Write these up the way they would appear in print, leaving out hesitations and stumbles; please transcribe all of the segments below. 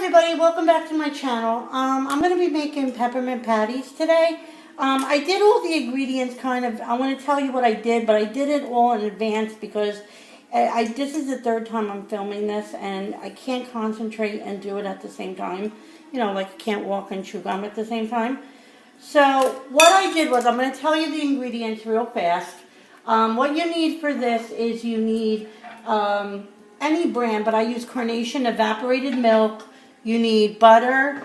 everybody, welcome back to my channel. I'm going to be making peppermint patties today. I did all the ingredients I want to tell you what I did, but I did it all in advance because this is the third time I'm filming this and I can't concentrate and do it at the same time. You know, like I can't walk and chew gum at the same time. So what I did was, I'm going to tell you the ingredients real fast. What you need for this is you need any brand, but I use Carnation evaporated milk. You need butter.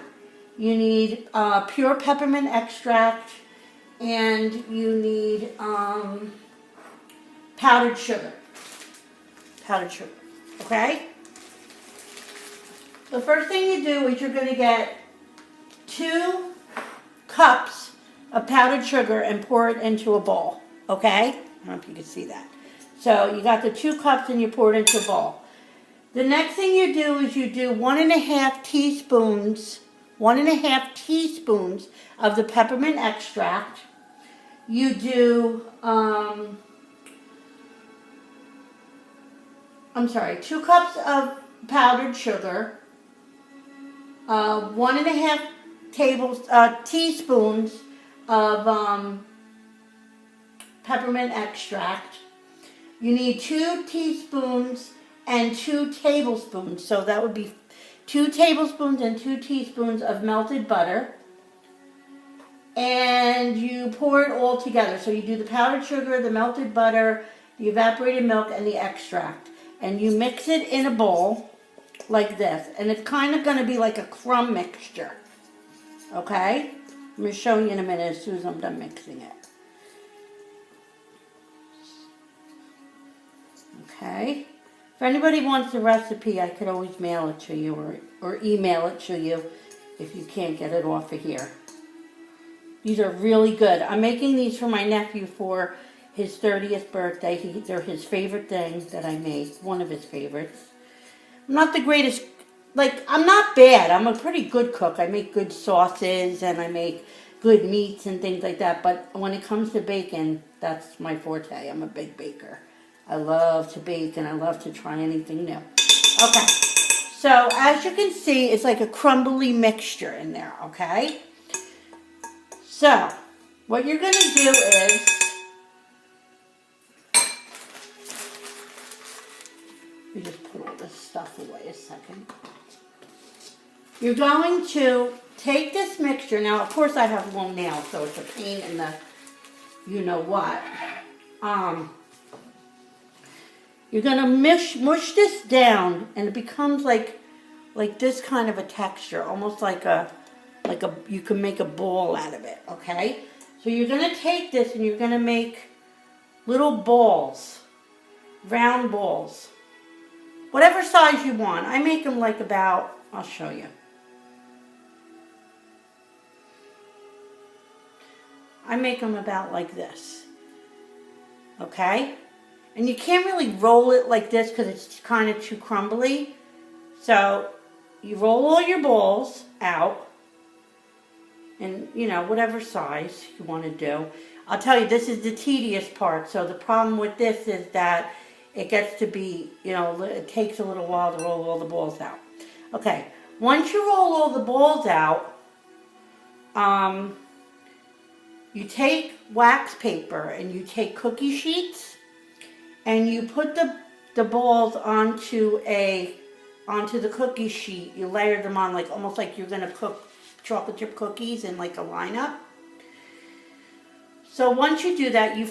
You need pure peppermint extract. And you need powdered sugar. Powdered sugar. Okay? The first thing you do is you're going to get 2 cups of powdered sugar and pour it into a bowl. Okay? I don't know if you can see that. So you got the 2 cups and you pour it into a bowl. The next thing you do is you do 1.5 teaspoons of the peppermint extract. You do 2 cups of powdered sugar, 1.5 teaspoons of peppermint extract. You need 2 teaspoons and 2 tablespoons. So that would be 2 tablespoons and 2 teaspoons of melted butter. And you pour it all together. So you do the powdered sugar, the melted butter, the evaporated milk, and the extract. And you mix it in a bowl like this. And it's kind of going to be like a crumb mixture. Okay? I'm going to show you in a minute as soon as I'm done mixing it. Okay? If anybody wants the recipe, I could always mail it to you or email it to you if you can't get it off of here. These are really good. I'm making these for my nephew for his 30th birthday. They're his favorite things that I make. One of his favorites. I'm not the greatest, I'm not bad. I'm a pretty good cook. I make good sauces and I make good meats and things like that. But when it comes to baking, that's my forte. I'm a big baker. I love to bake and I love to try anything new. Okay. So as you can see, it's like a crumbly mixture in there, okay? So, what you're going to do is, let me just put all this stuff away a second. You're going to take this mixture. Now, of course, I have long nails, so it's a pain in the you-know-what. You're going to mush this down, and it becomes like this kind of a texture, almost you can make a ball out of it, okay? So you're going to take this and you're going to make little balls, round balls, whatever size you want. I make them I'll show you. I make them about like this, okay? And you can't really roll it like this because it's kind of too crumbly. So you roll all your balls out. And, whatever size you want to do. I'll tell you, this is the tedious part. So the problem with this is that it gets to be, it takes a little while to roll all the balls out. Okay, once you roll all the balls out, you take wax paper and you take cookie sheets and you put the balls onto the cookie sheet. You layer them on almost like you're going to cook chocolate chip cookies in a lineup. So once you do that, you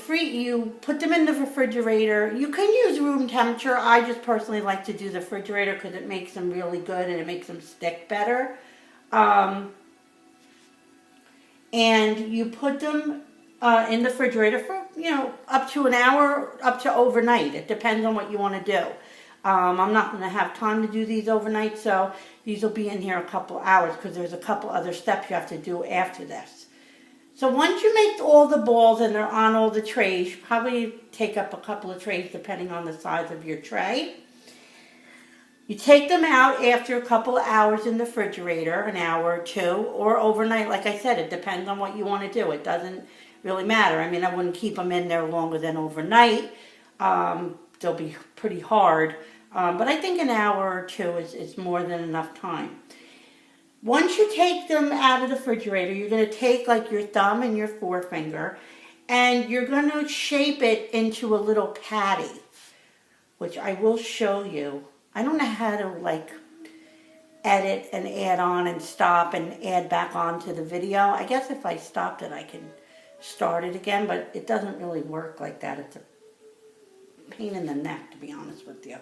put them in the refrigerator. You can use room temperature. I just personally like to do the refrigerator because it makes them really good and it makes them stick better. And you put them in the refrigerator for, up to an hour, up to overnight. It depends on what you want to do. I'm not going to have time to do these overnight, so these will be in here a couple hours because there's a couple other steps you have to do after this. So once you make all the balls and they're on all the trays, you probably take up a couple of trays depending on the size of your tray. You take them out after a couple of hours in the refrigerator, an hour or 2, or overnight. Like I said, it depends on what you want to do. It doesn't really matter. I mean, I wouldn't keep them in there longer than overnight. They'll be pretty hard. But I think an hour or 2 is more than enough time. Once you take them out of the refrigerator, you're going to take like your thumb and your forefinger, and you're going to shape it into a little patty, which I will show you. I don't know how to like edit and add on and stop and add back on to the video. I guess if I stopped it, I can start it again, but it doesn't really work like that. It's a pain in the neck, to be honest with you.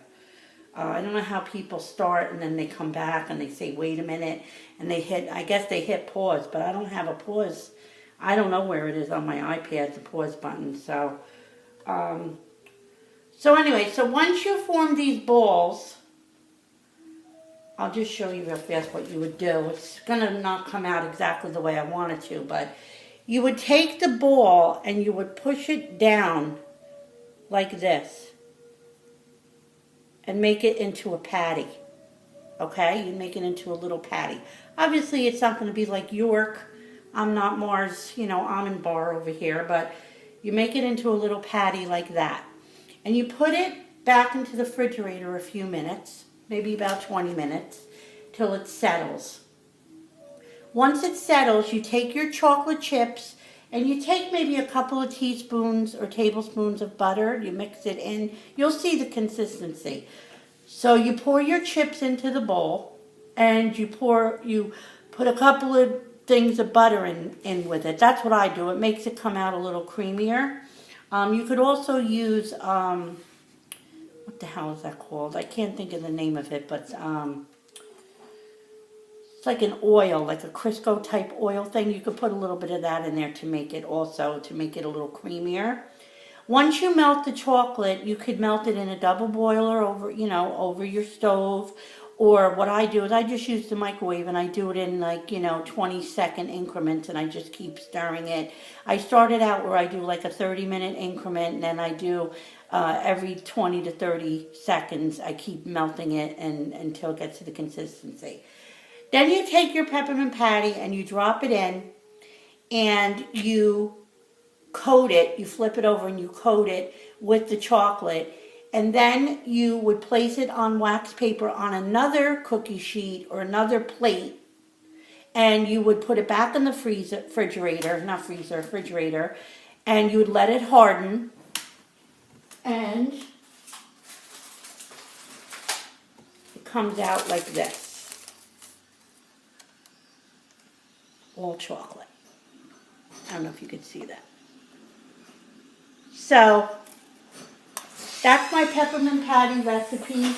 I don't know how people start and then they come back and they say, wait a minute, and they hit, I guess they hit pause, but I don't have a pause. I don't know where it is on my iPad, the pause button. So anyway, so once you form these balls, I'll just show you real fast what you would do. It's going to not come out exactly the way I want it to, but you would take the ball and you would push it down like this and make it into a patty. Okay? You make it into a little patty. Obviously, it's not going to be like York. I'm not Mars, almond bar over here, but you make it into a little patty like that. And you put it back into the refrigerator a few minutes, maybe about 20 minutes, till it settles. Once it settles, you take your chocolate chips and you take maybe a couple of teaspoons or tablespoons of butter. You mix it in. You'll see the consistency. So you pour your chips into the bowl and you put a couple of things of butter in with it. That's what I do. It makes it come out a little creamier. You could also use, what the hell is that called? I can't think of the name of it, but it's like an oil, like a Crisco type oil thing. You could put a little bit of that in there to make it a little creamier. Once you melt the chocolate, you could melt it in a double boiler over your stove. Or what I do is I just use the microwave and I do it in 20-second increments and I just keep stirring it. I started out where I do like a 30-minute increment and then I do every 20 to 30 seconds. I keep melting it until it gets to the consistency. Then you take your peppermint patty and you drop it in and you coat it. You flip it over and you coat it with the chocolate. And then you would place it on wax paper on another cookie sheet or another plate. And you would put it back in the refrigerator. And you would let it harden. And it comes out like this. All chocolate. I don't know if you could see that. So that's my peppermint patty recipe,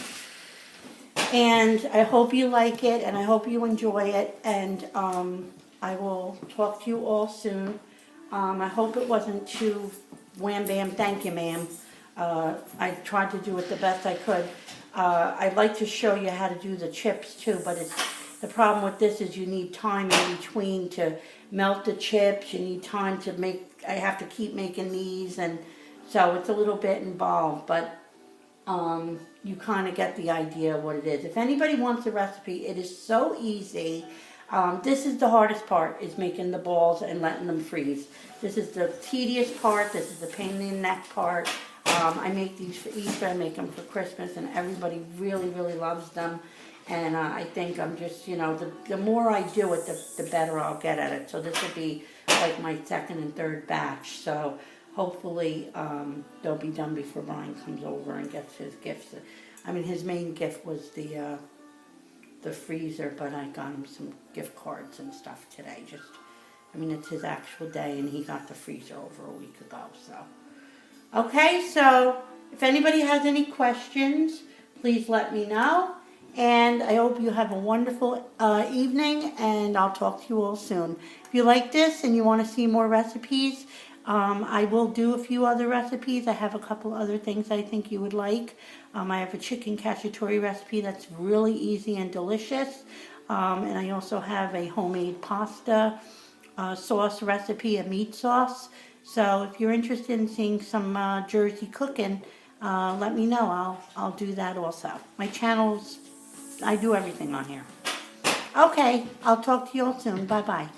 and I hope you like it, and I hope you enjoy it, and I will talk to you all soon. I hope it wasn't too wham bam, thank you ma'am. I tried to do it the best I could. I'd like to show you how to do the chips too, but the problem with this is you need time in between to melt the chips, you need time to I have to keep making these, and so it's a little bit involved, but you kind of get the idea of what it is. If anybody wants a recipe, it is so easy. This is the hardest part, is making the balls and letting them freeze. This is the tedious part. This is the pain in the neck part. I make these for Easter. I make them for Christmas, and everybody really, really loves them. And I think I'm just, the more I do it, the better I'll get at it. So this will be like my second and third batch. So hopefully they'll be done before Brian comes over and gets his gifts. I mean, his main gift was the freezer, but I got him some gift cards and stuff today. It's his actual day, and he got the freezer over a week ago. So, okay, so if anybody has any questions, please let me know. And I hope you have a wonderful evening, and I'll talk to you all soon. If you like this and you want to see more recipes, I will do a few other recipes. I have a couple other things I think you would like. I have a chicken cacciatore recipe that's really easy and delicious. And I also have a homemade pasta sauce recipe, a meat sauce. So if you're interested in seeing some Jersey cooking, let me know. I'll do that also. My channel's, I do everything on here. Okay, I'll talk to you all soon. Bye-bye.